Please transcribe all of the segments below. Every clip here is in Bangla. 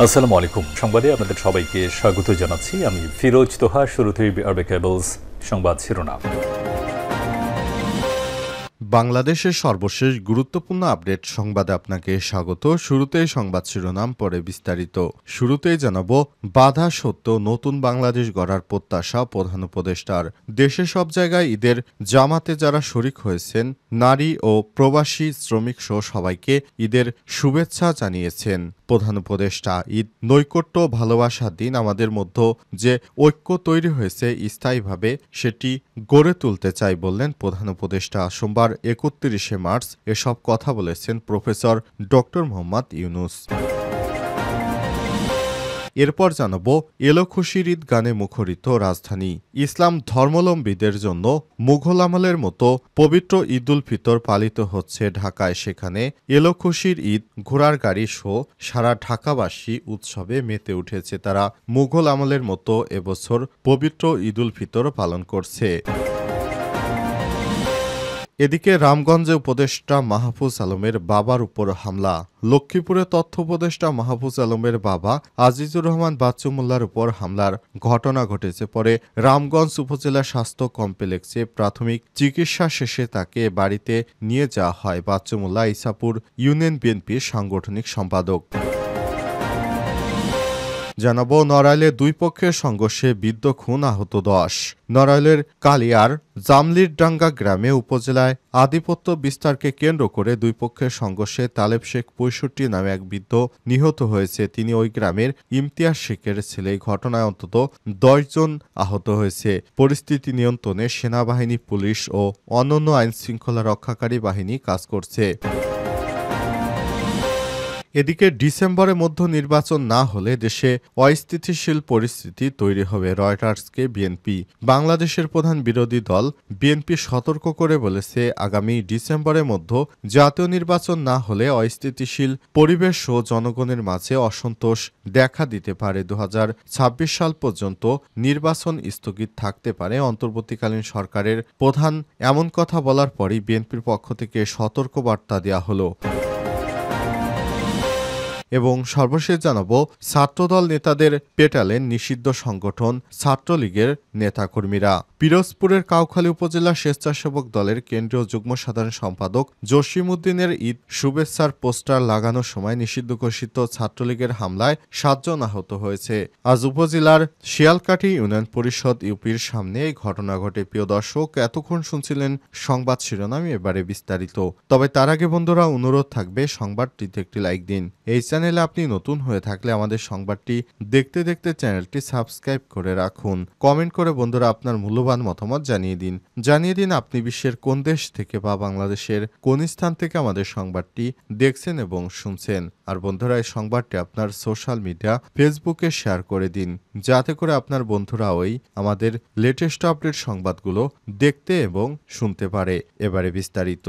আসসালামু আলাইকুম। সংবাদে আপনাদের সবাইকে স্বাগত জানাচ্ছি। আমি ফিরোজ তোহা। শুরুতেই আরবে কেবলস সংবাদ শিরোনাম। বাংলাদেশের সর্বশেষ গুরুত্বপূর্ণ আপডেট সংবাদে আপনাকে স্বাগত। শুরুতেই সংবাদ শিরোনাম, পরে বিস্তারিত। শুরুতেই জানাবো, বাধা সত্ত্বেও নতুন বাংলাদেশ গড়ার প্রত্যাশা প্রধান উপদেষ্টার। দেশে সব জায়গায় ঈদের জামাতে যারা শরিক হয়েছেন, নারী ও প্রবাসী শ্রমিক সহ সবাইকে ঈদের শুভেচ্ছা জানিয়েছেন প্রধান উপদেষ্টা। ঈদ নৈকট্য ভালোবাসার দিন। আমাদের মধ্যে যে ঐক্য তৈরি হয়েছে স্থায়ীভাবে সেটি গড়ে তুলতে চাই বললেন প্রধান উপদেষ্টা। সোমবার ৩১শে মার্চ এসব কথা বলেছেন প্রফেসর ডক্টর মোহাম্মদ ইউনূস। এরপর জানাবো, এলো খুশির ঈদ গানে মুখরিত রাজধানী। ইসলাম ধর্মাবলম্বীদের জন্য মুঘল আমলের মতো পবিত্র ঈদ উল ফিতর পালিত হচ্ছে ঢাকায়। সেখানে এলো খুশির ঈদ ঘোড়ার গাড়ি শো সারা ঢাকাবাসী উৎসবে মেতে উঠেছে। তারা মুঘল আমলের মতো এবছর পবিত্র ঈদ উল ফিতর পালন করছে। এদিকে রামগঞ্জে উপদেষ্টা মাহফুজ আলমের বাবার উপর হামলা। লক্ষ্মীপুরে তথ্য উপদেষ্টা মাহফুজ আলমের বাবা আজিজুর রহমান বাচ্চু মোল্লার উপর হামলার ঘটনা ঘটেছে। পরে রামগঞ্জ উপজেলা স্বাস্থ্য কমপ্লেক্সে প্রাথমিক চিকিৎসা শেষে তাকে বাড়িতে নিয়ে যাওয়া হয়। বাচ্চু মোল্লা ইসাপুর ইউনিয়ন বিএনপির সাংগঠনিক সম্পাদক। জানাবো, নড়াইলে দুই পক্ষের সংঘর্ষে বিদ্ধ খুন, আহত ১০। নড়াইলের কালিয়ার জামলিরডাঙ্গা গ্রামে উপজেলায় আধিপত্য বিস্তারকে কেন্দ্র করে দুই পক্ষের সংঘর্ষে তালেব শেখ ৬৫ নামে এক বৃদ্ধ নিহত হয়েছে। তিনি ওই গ্রামের ইমতিয়াজ শেখের ছেলে। ঘটনায় অন্তত ১০ জন আহত হয়েছে। পরিস্থিতি নিয়ন্ত্রণে সেনাবাহিনী, পুলিশ ও অন্যান্য আইনশৃঙ্খলা রক্ষাকারী বাহিনী কাজ করছে। এদিকে ডিসেম্বরের মধ্যে নির্বাচন না হলে দেশে অস্থিতিশীল পরিস্থিতি তৈরি হবে। রয়টার্সকে বিএনপি। বাংলাদেশের প্রধান বিরোধী দল বিএনপি সতর্ক করে বলেছে, আগামী ডিসেম্বরের মধ্যে জাতীয় নির্বাচন না হলে অস্থিতিশীল পরিবেশ ও জনগণের মাঝে অসন্তোষ দেখা দিতে পারে। ২০২৬ সাল পর্যন্ত নির্বাচন স্থগিত থাকতে পারে। অন্তর্বর্তীকালীন সরকারের প্রধান এমন কথা বলার পরই বিএনপির পক্ষ থেকে সতর্কবার্তা দেওয়া হলো। এবং সর্বশেষ জানাবো, ছাত্রদল নেতাদের পেটালেন নিষিদ্ধ সংগঠন ছাত্রলীগের নেতাকর্মীরা। পিরোজপুরের কাউখালী উপজেলা স্বেচ্ছাসেবক দলের কেন্দ্রীয় যুগ্ম সাধারণ সম্পাদক জসিমউদ্দিনের ঈদ শুভেচ্ছার পোস্টার লাগানোর সময় নিষিদ্ধ ঘোষিত ছাত্রলীগের হামলায় ৭ জন আহত হয়েছে। আজ উপজেলার শিয়ালকাঠি ইউনিয়ন পরিষদ ইউপির সামনে এই ঘটনা ঘটে। প্রিয় দর্শক, এতক্ষণ শুনছিলেন সংবাদ শিরোনাম, এবারে বিস্তারিত। তবে তার আগে বন্ধুরা, অনুরোধ থাকবে সংবাদটিতে একটি লাইক দিন। এই চ্যানেলে আপনি নতুন হয়ে থাকলে আমাদের সংবাদটি দেখতে দেখতে চ্যানেলটি সাবস্ক্রাইব করে রাখুন। কমেন্ট করে বন্ধুরা আপনার মূল্যবান মতামত জানিয়ে দিন আপনি বিশ্বের কোন দেশ থেকে বা বাংলাদেশের কোন স্থান থেকে আমাদের সংবাদটি দেখছেন এবং শুনছেন। আর বন্ধুরা, এই সংবাদটি আপনার সোশ্যাল মিডিয়া ফেসবুকে শেয়ার করে দিন, যাতে করে আপনার বন্ধুরা ওই আমাদের লেটেস্ট আপডেট সংবাদগুলো দেখতে এবং শুনতে পারে। এবারে বিস্তারিত।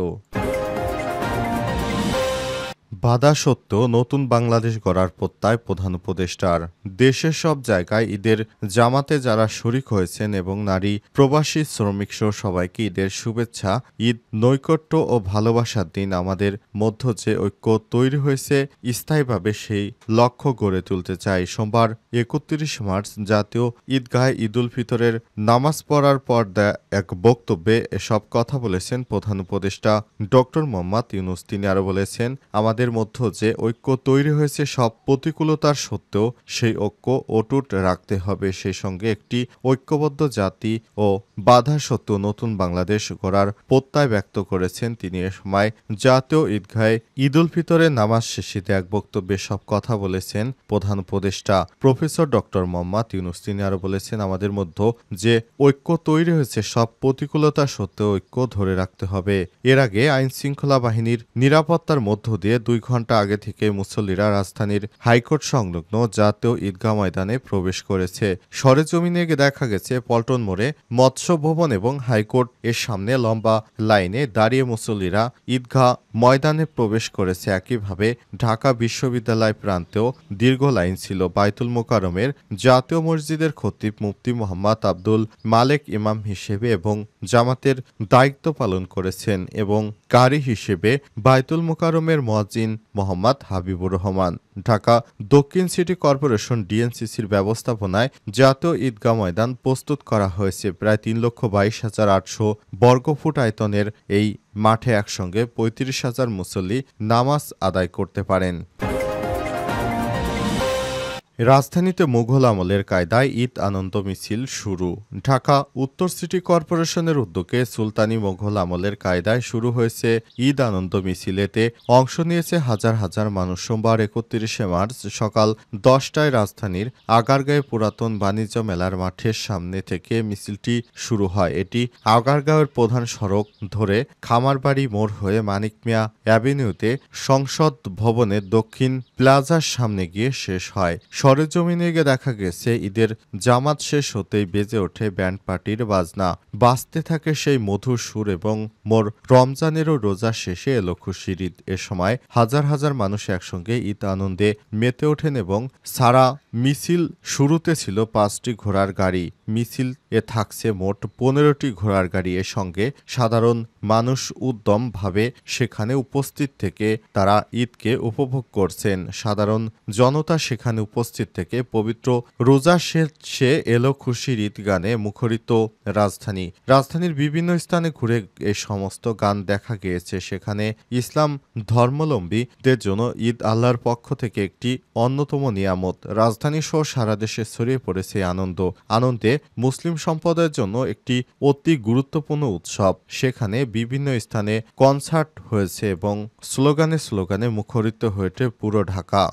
বাধা সত্ত্বেও নতুন বাংলাদেশ গড়ার প্রত্যয় প্রধান উপদেষ্টার। দেশের সব জায়গায় ঈদের জামাতে যারা শরিক হয়েছেন এবং নারী, প্রবাসী, শ্রমিক সহ সবাইকে ঈদের শুভেচ্ছা। ঈদ নৈকট্য ও ভালোবাসার দিন। আমাদের মধ্য যে ঐক্য তৈরি হয়েছে স্থায়ীভাবে সেই লক্ষ্য গড়ে তুলতে চাই। সোমবার ৩১ মার্চ জাতীয় ঈদগাহে ঈদ উল ফিতরের নামাজ পড়ার পর দেয়া এক বক্তব্যে এসব কথা বলেছেন প্রধান উপদেষ্টা ডক্টর মোহাম্মদ ইউনূস। তিনি আরও বলেছেন, আমাদের মধ্যে যে ঐক্য তৈরি হয়েছে সব প্রতিকূলতার সত্ত্বেও সেই ঐক্য অটুট রাখতে হবে। সেই সঙ্গে একটি ঐক্যবদ্ধ জাতি ও বাধা সত্ত্বেও নতুন বাংলাদেশ গড়ার প্রত্যয় ব্যক্ত করেছেন তিনি। এ সময় জাতীয় ঈদগাহে ঈদ উল ফিতরের নামাজ শেষে এক বক্তব্যে সব কথা বলেছেন প্রধান উপদেষ্টা প্রফেসর ডক্টর মোহাম্মদ ইউনূস। তিনি আরও বলেছেন, আমাদের মধ্যে যে ঐক্য তৈরি হয়েছে সব প্রতিকূলতা সত্ত্বেও ঐক্য ধরে রাখতে হবে। এর আগে আইনশৃঙ্খলা বাহিনীর নিরাপত্তার মধ্য দিয়ে 2 ঘণ্টা আগে থেকে মুসল্লিরা রাজধানীর হাইকোর্ট সংলগ্ন জাতীয় ঈদগাহ ময়দানে প্রবেশ করেছে। সরেজমিনে দেখা গেছে, পল্টন মোড়ে, মৎস্য ভবন এবং হাইকোর্ট এর সামনে লম্বা লাইনে দাঁড়িয়ে মুসল্লিরা ঈদগাহ ময়দানে প্রবেশ করেছে। একইভাবে ঢাকা বিশ্ববিদ্যালয় প্রান্তেও দীর্ঘ লাইন ছিল। বায়তুল মোকাররমের জাতীয় মসজিদের খতিব মুফতি মোহাম্মদ আব্দুল মালেক ইমাম হিসেবে এবং জামাতের দায়িত্ব পালন করেছেন এবং কারি হিসেবে বায়তুল মোকাররমের মুয়াজ্জিন মহসিন মোহাম্মদ হাবিবুর রহমান। ঢাকা দক্ষিণ সিটি কর্পোরেশন ডিএনসিসির ব্যবস্থাপনায় জাতীয় ঈদগাহ ময়দান প্রস্তুত করা হয়েছে। প্রায় 3,22,800 বর্গফুট আয়তনের এই মাঠে একসঙ্গে 35,000 মুসল্লি নামাজ আদায় করতে পারেন। রাজধানীতে মুঘল আমলের কায়দায় ঈদ আনন্দ মিছিল শুরু। ঢাকা উত্তর সিটি কর্পোরেশনের উদ্যোগে সুলতানি মুঘল আমলের কায়দায় শুরু হয়েছে ঈদ আনন্দ মিছিল। এতে অংশ নিয়েছে হাজার হাজার মানুষ। সোমবার 31শে মার্চ সকাল 10টায় রাজধানীর আগারগাঁয়ে পুরাতন বাণিজ্য মেলার মাঠের সামনে থেকে মিছিলটি শুরু হয়। এটি আগারগাঁওয়ের প্রধান সড়ক ধরে খামারবাড়ি মোড় হয়ে মানিক মিয়া অ্যাভিনিউতে সংসদ ভবনের দক্ষিণ প্লাজার সামনে গিয়ে শেষ হয়। সরেজমিনে গিয়ে দেখা গেছে ঈদের জামাত শেষ হতেই বেজে ওঠে ব্যান্ড পার্টির বাজনা। বাজতে থাকে সেই মধুর সুর এবং মোর রমজানেরও রোজা শেষে এলো খুশির ঈদ। এ সময় হাজার হাজার মানুষ একসঙ্গে ঈদ আনন্দে মেতে ওঠেন এবং সারা মিছিল শুরুতে ছিল 5টি ঘোড়ার গাড়ি। মিছিল থাকছে মোট 15টি ঘোড়ার গাড়ি। এর সঙ্গে সাধারণ মানুষ উদ্যমভাবে সেখানে উপস্থিত থেকে তারা ঈদকে উপভোগ করছেন। সাধারণ জনতা সেখানে উপস্থিত থেকে পবিত্র রোজা শেষে এলো খুশির ঈদ গানে মুখরিত রাজধানীর বিভিন্ন স্থানে ঘুরে এই সমস্ত গান দেখা গিয়েছে। সেখানে ইসলাম ধর্মাবলম্বীদের জন্য ঈদ আল্লাহর পক্ষ থেকে একটি অন্যতম নিয়ামত। রাজধানী সহ সারা দেশে ছড়িয়ে পড়েছে আনন্দে মুসলিম সম্প্রদায়ের জন্য একটি অতি গুরুত্বপূর্ণ উৎসব। সেখানে বিভিন্ন স্থানে কনসার্ট হয়েছে এবং স্লোগানে মুখরিত হয়েছে পুরো ঢাকা।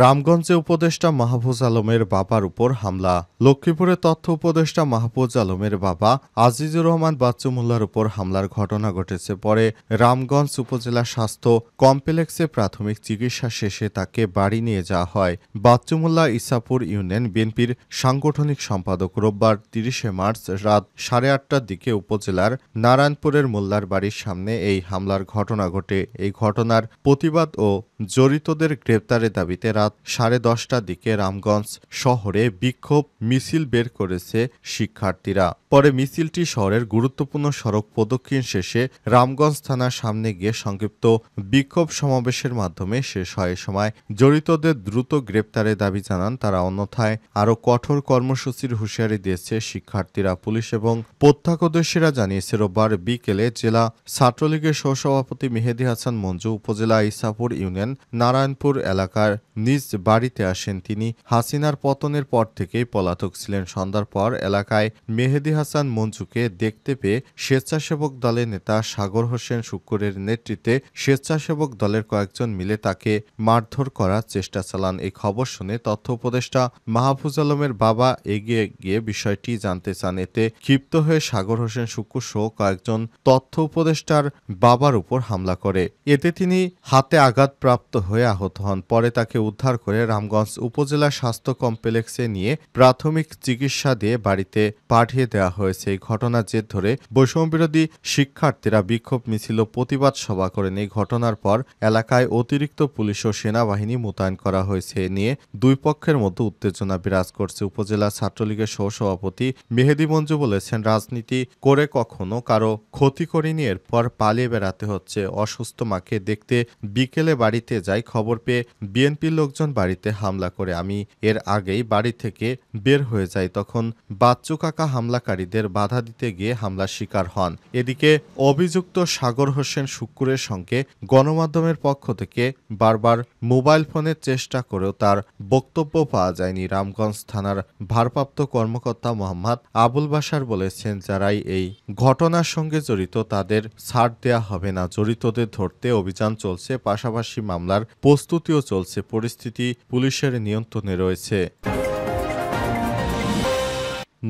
রামগঞ্জে উপদেষ্টা মাহফুজ আলমের বাবার উপর হামলা। লক্ষ্মীপুরে তথ্য উপদেষ্টা মাহফুজ আলমের বাবা আজিজুর রহমান বাচ্চু মোল্লার উপর হামলার ঘটনা ঘটেছে। পরে রামগঞ্জ উপজেলা স্বাস্থ্য কমপ্লেক্সে প্রাথমিক চিকিৎসা শেষে তাকে বাড়ি নিয়ে যাওয়া হয়। বাচ্চু মোল্লা ইসাপুর ইউনিয়ন বিএনপির সাংগঠনিক সম্পাদক। রোববার 30শে মার্চ রাত 8:30টার দিকে উপজেলার নারায়ণপুরের মোল্লার বাড়ির সামনে এই হামলার ঘটনা ঘটে। এই ঘটনার প্রতিবাদ ও জড়িতদের গ্রেপ্তারের দাবিতে রাত 10:30টার দিকে রামগঞ্জ শহরে বিক্ষোভ মিছিল বের করেছে শিক্ষার্থীরা। পরে মিছিলটি শহরের গুরুত্বপূর্ণ সড়ক প্রদক্ষিণ শেষে রামগঞ্জ থানার সামনে গিয়ে সংক্ষিপ্ত বিক্ষোভ সমাবেশের মাধ্যমে শেষ হয়। এ সময় জড়িতদের দ্রুত গ্রেপ্তারের দাবি জানান তারা। অন্যথায় আরও কঠোর কর্মসূচির হুঁশিয়ারি দিয়েছে শিক্ষার্থীরা। পুলিশ এবং প্রত্যক্ষদর্শীরা জানিয়েছে রোববার বিকেলে জেলা ছাত্রলীগের সহসভাপতি মেহেদী হাসান মঞ্জু উপজেলা ইসাপুর ইউনিয়ন নারায়ণপুর এলাকার নিজ বাড়িতে আসেন। তিনি হাসিনার পতনের পর থেকেই পলাতক ছিলেন। সন্ধ্যার পর এলাকায় মেহেদী হাসান মঞ্জুকে দেখতে পেয়ে স্বেচ্ছাসেবক দলের নেতা সাগর হোসেন শুক্কুরের নেতৃত্বে স্বেচ্ছাসেবক দলের কয়েকজন মিলে তাকে মারধর করার চেষ্টা চালান। এই খবর শুনে তথ্য উপদেষ্টা মাহফুজ আলমের বাবা এগিয়ে গিয়ে বিষয়টি জানতে চান। এতে ক্ষিপ্ত হয়ে সাগর হোসেন শুক্কুর সহ কয়েকজন তথ্য উপদেষ্টার বাবার উপর হামলা করে। এতে তিনি হাতে আঘাতপ্রাপ্ত হয়ে আহত হন। পরে তাকে উদ্ধার করে রামগঞ্জ উপজেলা স্বাস্থ্য কমপ্লেক্সে নিয়ে প্রাথমিক চিকিৎসা দিয়ে বাড়িতে পাঠিয়ে দেওয়া হয়েছে। এই ঘটনার জের ধরে বৈষম্যবিরোধী শিক্ষার্থীরা বিক্ষোভ মিছিল ও প্রতিবাদ সভা করেন। এই ঘটনার পর এলাকায় অতিরিক্ত পুলিশ ও সেনাবাহিনী মোতায়েন করা হয়েছে। এ নিয়ে দুই পক্ষের মধ্যে উত্তেজনা বিরাজ করছে। উপজেলা ছাত্রলীগের সহসভাপতি মেহেদী মঞ্জু বলেছেন, রাজনীতি করে কখনো কারো ক্ষতি করিনি, এরপর পালিয়ে বেড়াতে হচ্ছে। অসুস্থ মাকে দেখতে বিকেলে বাড়িতে যাই, খবর পেয়ে বিএনপির লোকজন বাড়িতে হামলা করে। আমি এর আগেই বাড়ি থেকে বের হয়ে যাই। তখন বাচ্চু কাকা হামলাকারীদের বাধা দিতে গিয়ে হামলার শিকার হন। এদিকে অভিযুক্ত সাগর হোসেন শুক্কুরের সঙ্গে গণমাধ্যমের পক্ষ থেকে বারবার মোবাইল ফোনের চেষ্টা করেও তার বক্তব্য পাওয়া যায়নি। রামগঞ্জ থানার ভারপ্রাপ্ত কর্মকর্তা মোহাম্মদ আবুল বাশার বলেছেন, যারাই এই ঘটনার সঙ্গে জড়িত তাদের ছাড় দেয়া হবে না। জড়িতদের ধরতে অভিযান চলছে, পাশাপাশি মামলার প্রস্তুতিও চলছে। পরিস্থিতি পুলিশের নিয়ন্ত্রণে রয়েছে।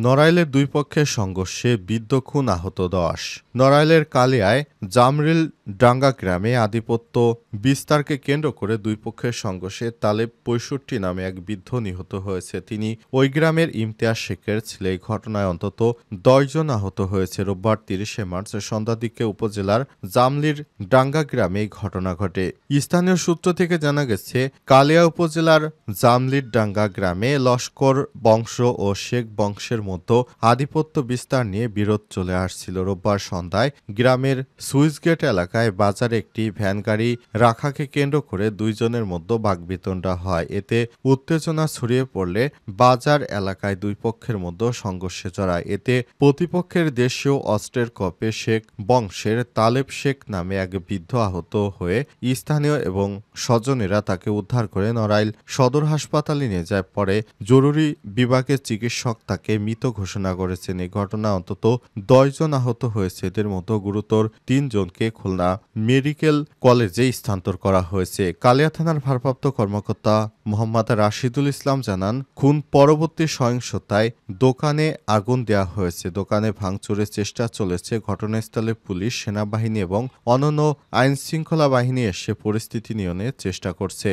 নড়াইলের দুই পক্ষের সংঘর্ষে বিদ্ধ খুন আহত 10। নড়াইলের কালিয়ায় জামরিল ডাঙ্গা গ্রামে আধিপত্য বিস্তারকে কেন্দ্র করে দুই পক্ষের সংঘর্ষে তালেব 65 নামে এক বৃদ্ধ নিহত হয়েছে। তিনি ওই গ্রামের ইমতিয়াজ শেখের ছেলে। এই ঘটনায় অন্তত 10 জন আহত হয়েছে। রোববার 30শে মার্চ সন্ধ্যার দিকে উপজেলার জামলির ডাঙ্গা গ্রামে এই ঘটনা ঘটে। স্থানীয় সূত্র থেকে জানা গেছে, কালিয়া উপজেলার জামলির ডাঙ্গা গ্রামে লস্কর বংশ ও শেখ বংশের মধ্যে আধিপত্য বিস্তার নিয়ে বিরোধ চলে আসছিল। রোববার সন্ধ্যায় গ্রামের সুইচগেট এলাকায় এলাকায় বাজারে একটি ভ্যান গাড়ি রাখাকে কেন্দ্র করে দুইজনের মধ্যে বাকবিতণ্ডা হয়। এতে উত্তেজনা ছড়িয়ে পড়লে বাজার এলাকায় দুই পক্ষের মধ্যে সংঘর্ষে জড়ায়। এতে প্রতিপক্ষের দেশীয় অস্ত্রের কপে শেখ বংশের তালেব শেখ নামে এক বৃদ্ধ আহত হয়ে স্থানীয় এবং স্বজনেরা তাকে উদ্ধার করে নড়াইল সদর হাসপাতালে নিয়ে যায়। পরে জরুরি বিভাগের চিকিৎসক তাকে মৃত ঘোষণা করেছেন। এই ঘটনা অন্তত 10 জন আহত হয়েছে। এদের মধ্যে গুরুতর 3 জনকে খুলনা মেডিকেল কলেজে স্থানান্তর করা হয়েছে। কালিয়া থানার ভারপ্রাপ্ত কর্মকর্তা মোহাম্মদ রাশিদুল ইসলাম জানান, খুন পরবর্তী সহিংসতায় দোকানে আগুন দেওয়া হয়েছে। দোকানে ভাঙচুরের চেষ্টা চলেছে। ঘটনাস্থলে পুলিশ, সেনাবাহিনী এবং অন্যান্য আইনশৃঙ্খলা বাহিনী এসে পরিস্থিতি নিয়ন্ত্রণের চেষ্টা করছে।